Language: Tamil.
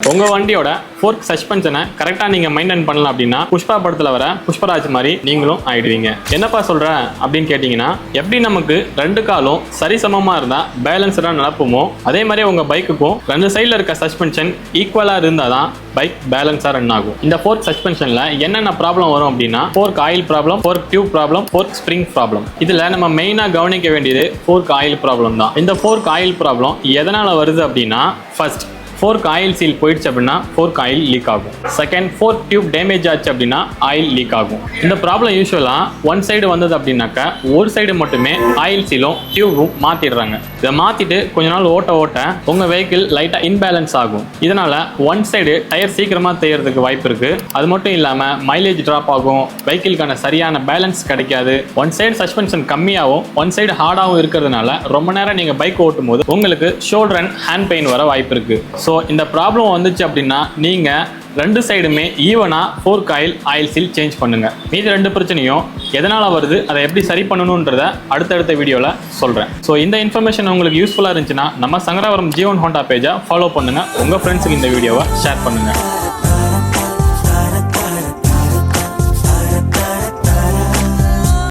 உங்க வண்டியோட ஃபோர்க் சஸ்பென்ஷனை கரெக்டா நீங்க மெயின்டைன் பண்ணலாம் அப்படின்னா புஷ்பா படத்துல வர புஷ்பராஜ் மாதிரி நீங்களும் ஆயிடுவீங்க. என்னப்பா சொல்ற அப்படின்னு கேட்டீங்கன்னா, எப்படி நமக்கு ரெண்டு காலும் சரிசமமா இருந்தா பேலன்ஸ்டா நடப்புமோ அதே மாதிரி உங்க பைக்குக்கும் ரெண்டு சைட்ல இருக்க சஸ்பென்ஷன் ஈக்குவலா இருந்தாதான் பைக் பேலன்ஸா ரன் ஆகும். இந்த ஃபோர்க் சஸ்பென்ஷன்ல என்னென்ன ப்ராப்ளம் வரும் அப்படின்னா, fork oil problem, fork tube problem, fork spring problem. இதுல நம்ம மெயினா கவனிக்க வேண்டியது ஃபோர்க் ஆயில் ப்ராப்ளம் தான். இந்த ஃபோர்க் ஆயில் ப்ராப்ளம் எதனால வருது அப்படின்னா, ஃபர்ஸ்ட் ஃபோர்க் ஆயில் சீல் போயிடுச்சு அப்படின்னா ஃபோர்க் ஆயில் லீக் ஆகும். செகண்ட், ஃபோர்க் டியூப் டேமேஜ் ஆச்சு அப்படின்னா ஆயில் லீக் ஆகும். இந்த ப்ராப்ளம் யூஸ்வலாக ஒன் சைடு வந்தது அப்படின்னாக்கா ஒரு சைடு மட்டுமே ஆயில் சீலும் டியூபும் மாற்றிடுறாங்க. இதை மாற்றிட்டு கொஞ்ச நாள் ஓட்ட உங்கள் வெஹிக்கிள் லைட்டாக இன்பேலன்ஸ் ஆகும். இதனால் ஒன் சைடு டயர் சீக்கிரமாக தேயறதுக்கு வாய்ப்பு இருக்குது. அது மட்டும் இல்லாமல் மைலேஜ் ட்ராப் ஆகும், வெஹிக்கிளுக்கான சரியான பேலன்ஸ் கிடைக்காது. ஒன் சைடு சஸ்பென்ஷன் கம்மியாகவும் ஒன் சைடு ஹார்டாகவும் இருக்கிறதுனால ரொம்ப நேரம் நீங்கள் பைக் ஓட்டும் போது உங்களுக்கு ஷோல்டர் அண்ட் ஹேண்ட் பெயின் வர வாய்ப்பு இருக்குது. ஸோ இந்த ப்ராப்ளம் வந்துச்சு அப்படின்னா நீங்கள் ரெண்டு சைடுமே ஈவனாக ஃபோர்க் ஆயில் சீல் சேஞ்ச் பண்ணுங்கள். மீதி ரெண்டு பிரச்சனையும் எதனால் வருது, அதை எப்படி சரி பண்ணணுன்றதை அடுத்தடுத்த வீடியோவில் சொல்கிறேன். ஸோ இந்த இன்ஃபர்மேஷன் உங்களுக்கு யூஸ்ஃபுல்லாக இருந்துச்சுன்னா நம்ம சங்கராபுரம் G1 Honda பேஜை ஃபாலோ பண்ணுங்கள். உங்கள் ஃப்ரெண்ட்ஸுக்கு இந்த வீடியோவை ஷேர் பண்ணுங்கள்.